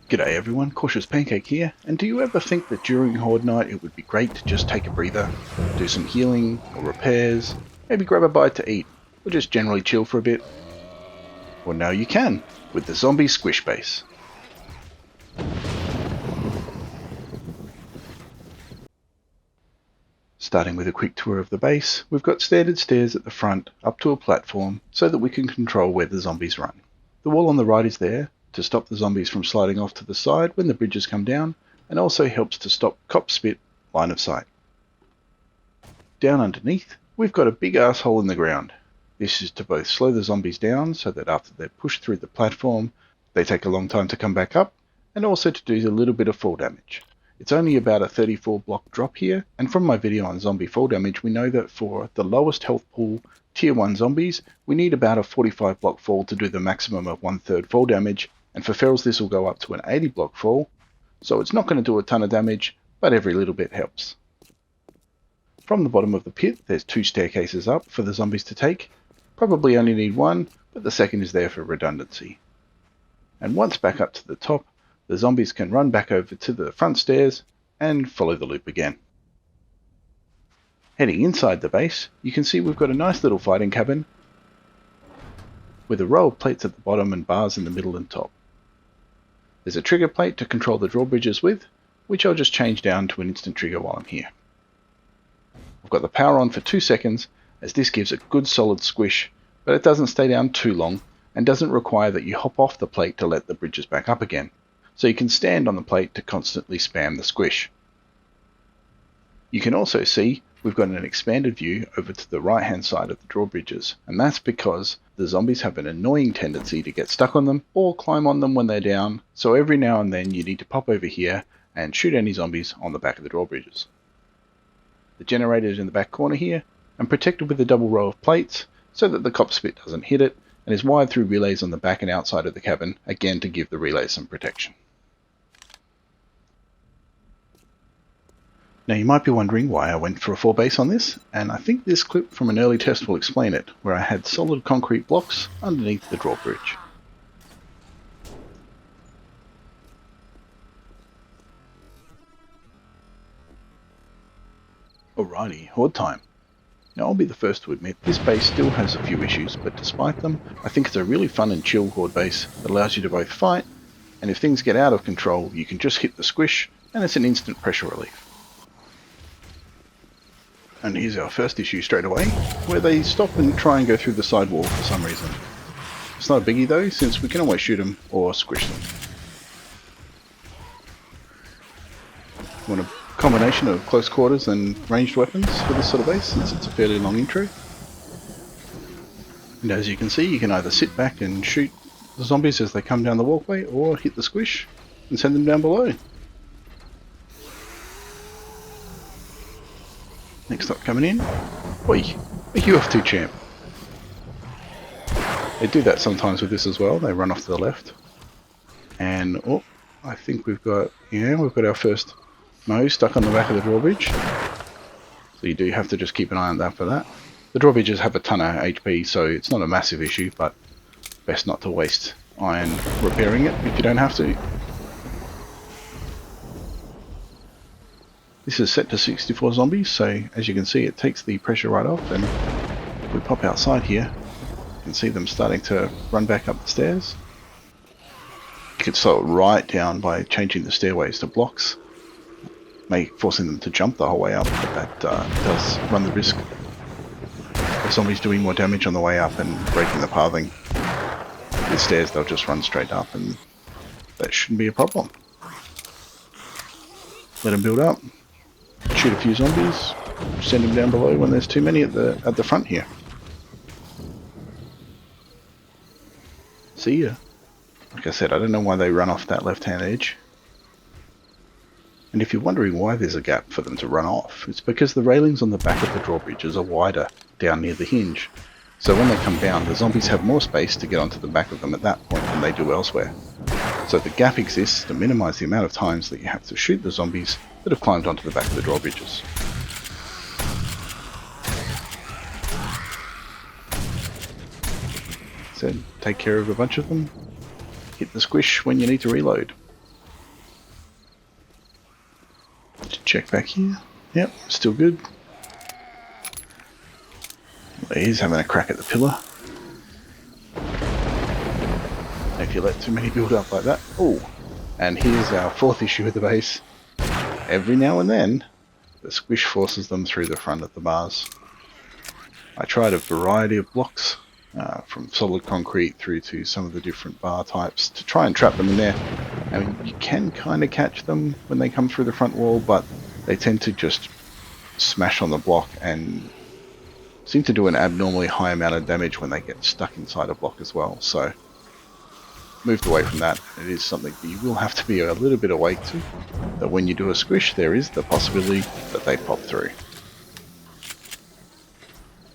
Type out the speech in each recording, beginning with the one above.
G'day everyone, Cautious Pancake here, and do you ever think that during Horde night it would be great to just take a breather, do some healing or repairs, maybe grab a bite to eat, or just generally chill for a bit? Well, now you can, with the zombie Squish base. Starting with a quick tour of the base, we've got standard stairs at the front up to a platform so that we can control where the zombies run. The wall on the right is there to stop the zombies from sliding off to the side when the bridges come down, and also helps to stop cop spit line of sight. Down underneath, we've got a big ass hole in the ground. This is to both slow the zombies down so that after they're pushed through the platform, they take a long time to come back up, and also to do a little bit of fall damage. It's only about a 34 block drop here, and from my video on zombie fall damage, we know that for the lowest health pool tier 1 zombies, we need about a 45 block fall to do the maximum of 1/3 fall damage, and for ferals this will go up to an 80 block fall, so it's not going to do a ton of damage, but every little bit helps. From the bottom of the pit, there's 2 staircases up for the zombies to take. Probably only need one, but the second is there for redundancy. And once back up to the top, the zombies can run back over to the front stairs and follow the loop again. Heading inside the base, you can see we've got a nice little fighting cabin with a row of plates at the bottom and bars in the middle and top. There's a trigger plate to control the drawbridges with, which I'll just change down to an instant trigger while I'm here. I've got the power on for 2 seconds, as this gives a good solid squish, but it doesn't stay down too long and doesn't require that you hop off the plate to let the bridges back up again, so you can stand on the plate to constantly spam the squish. You can also see we've got an expanded view over to the right hand side of the drawbridges, and that's because the zombies have an annoying tendency to get stuck on them or climb on them when they're down, so every now and then you need to pop over here and shoot any zombies on the back of the drawbridges. The generator is in the back corner here and protected with a double row of plates so that the cop spit doesn't hit it, and is wired through relays on the back and outside of the cabin, again to give the relays some protection. Now you might be wondering why I went for a 4 base on this, and I think this clip from an early test will explain it, where I had solid concrete blocks underneath the drawbridge. Alrighty, Horde time. Now I'll be the first to admit this base still has a few issues, but despite them, I think it's a really fun and chill Horde base that allows you to both fight, and if things get out of control you can just hit the squish and it's an instant pressure relief. And here's our first issue straight away, where they stop and try and go through the side wall for some reason. It's not a biggie though, since we can always shoot them or squish them. Want a combination of close quarters and ranged weapons for this sort of base, since it's a fairly long intro. And as you can see, you can either sit back and shoot the zombies as they come down the walkway, or hit the squish and send them down below. Next up coming in. Oi, where are you off to, champ? They do that sometimes with this as well, they run off to the left. And, oh, I think we've got our first Mo stuck on the back of the drawbridge. So you do have to just keep an eye on that for that. The drawbridges have a ton of HP, so it's not a massive issue, but best not to waste iron repairing it if you don't have to. This is set to 64 zombies, so as you can see it takes the pressure right off, and if we pop outside here, you can see them starting to run back up the stairs. You could slow it right down by changing the stairways to blocks, forcing them to jump the whole way up, but that does run the risk of zombies doing more damage on the way up and breaking the pathing. With stairs they'll just run straight up, and that shouldn't be a problem. Let them build up. Shoot a few zombies, send them down below when there's too many at the front here. See ya. Like I said, I don't know why they run off that left hand edge. And if you're wondering why there's a gap for them to run off, it's because the railings on the back of the drawbridges are wider down near the hinge. So when they come down, the zombies have more space to get onto the back of them at that point than they do elsewhere. So the gap exists to minimise the amount of times that you have to shoot the zombies that have climbed onto the back of the drawbridges. So take care of a bunch of them, hit the squish when you need to reload. Check back here. Yep, still good. He's having a crack at the pillar. If you let too many build up like that. Oh, and here's our fourth issue with the base. Every now and then, the Squish forces them through the front of the bars. I tried a variety of blocks, from solid concrete through to some of the different bar types, to try and trap them in there. I mean, you can kind of catch them when they come through the front wall, but they tend to just smash on the block and seem to do an abnormally high amount of damage when they get stuck inside a block as well. So moved away from that. It is something that you will have to be a little bit awake to, that when you do a squish there is the possibility that they pop through.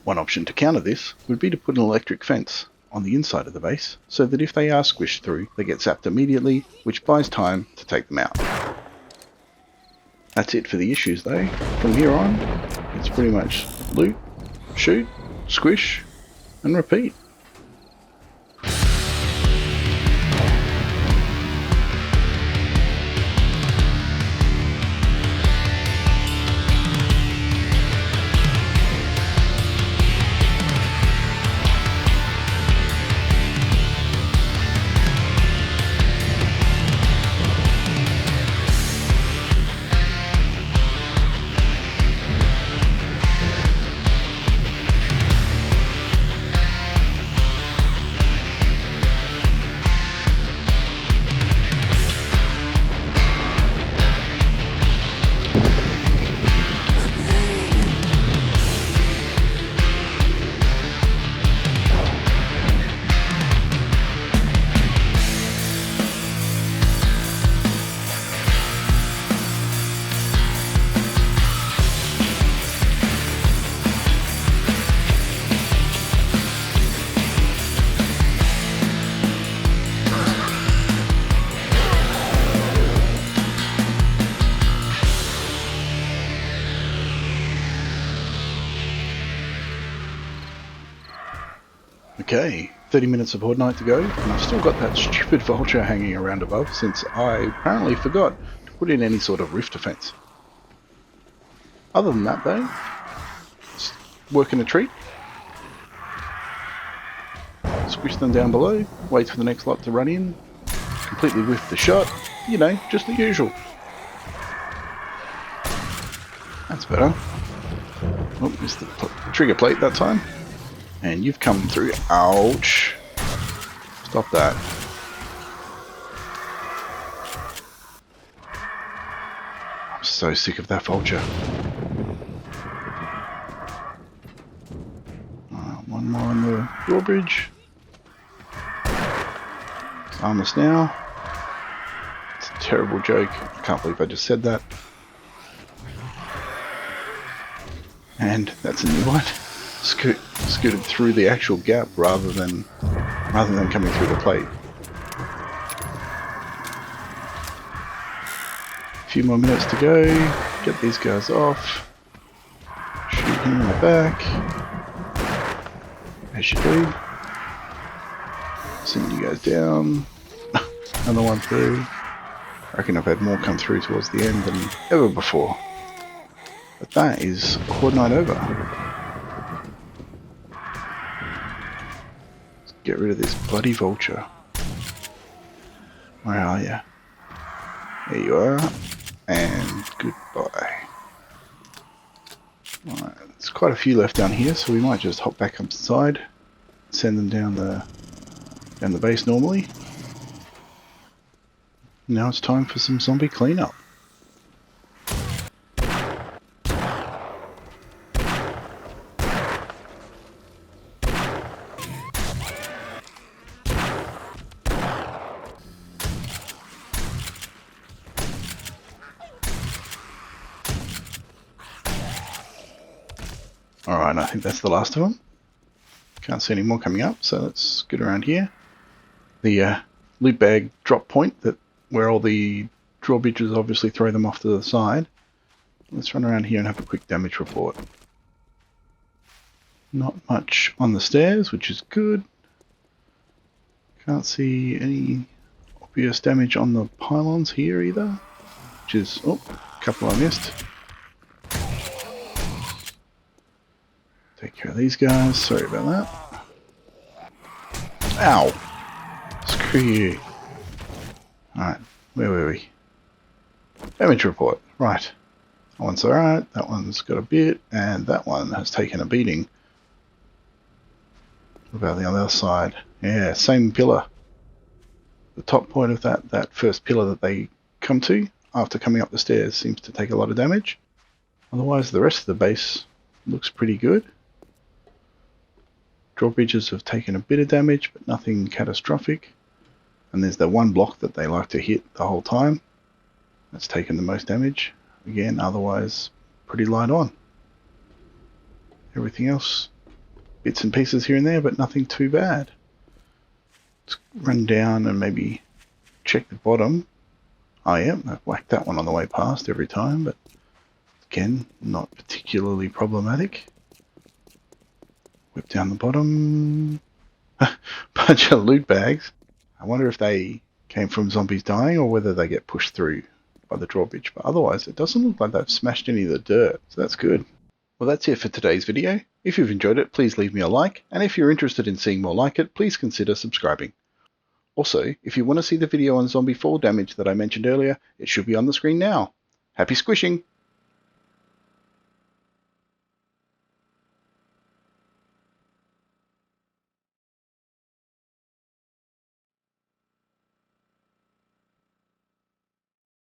One option to counter this would be to put an electric fence on the inside of the base, so that if they are squished through, they get zapped immediately, which buys time to take them out. That's it for the issues though. From here on, it's pretty much loot, shoot, squish, and repeat. Okay, 30 minutes of Horde night to go, and I've still got that stupid vulture hanging around above since I apparently forgot to put in any sort of rift defense. Other than that though, it's working a treat. Squish them down below, wait for the next lot to run in, completely whiff the shot, you know, just the usual. That's better. Oh, missed the trigger plate that time. And you've come through. Ouch. Stop that. I'm so sick of that vulture. One more on the drawbridge. Armless now. It's a terrible joke. I can't believe I just said that. And that's a new one. Scooted through the actual gap rather than coming through the plate. A few more minutes to go. Get these guys off. Shoot him in the back. As you do. Send you guys down. Another one through. I reckon I've had more come through towards the end than ever before. But that is Horde night over. Get rid of this bloody vulture. Where are you? There you are. And goodbye. Alright, there's quite a few left down here, so we might just hop back inside. Send them down the base normally. Now it's time for some zombie cleanup. Alright, I think that's the last of them. Can't see any more coming up, so let's get around here. The loot bag drop point, where all the drawbridges obviously throw them off to the side. Let's run around here and have a quick damage report. Not much on the stairs, which is good. Can't see any obvious damage on the pylons here either, which is... oh, Couple I missed. Take care of these guys. Sorry about that. Ow! Screw you. Alright, where were we? Damage report. Right. That one's alright, that one's got a bit, and that one has taken a beating. What about the other side? Yeah, same pillar. The top point of that first pillar that they come to after coming up the stairs seems to take a lot of damage. Otherwise, the rest of the base looks pretty good. Drawbridges have taken a bit of damage, but nothing catastrophic. And there's the one block that they like to hit the whole time. That's taken the most damage. Again, otherwise, pretty light on. Everything else, bits and pieces here and there, but nothing too bad. Let's run down and maybe check the bottom. Oh yeah, I've whacked that one on the way past every time, but again, not particularly problematic. Whip down the bottom. Bunch of loot bags. I wonder if they came from zombies dying or whether they get pushed through by the drawbridge, but otherwise it doesn't look like they've smashed any of the dirt, so that's good. Well, that's it for today's video. If you've enjoyed it, please leave me a like, and if you're interested in seeing more like it, please consider subscribing. Also, if you want to see the video on zombie fall damage that I mentioned earlier, it should be on the screen now. Happy squishing!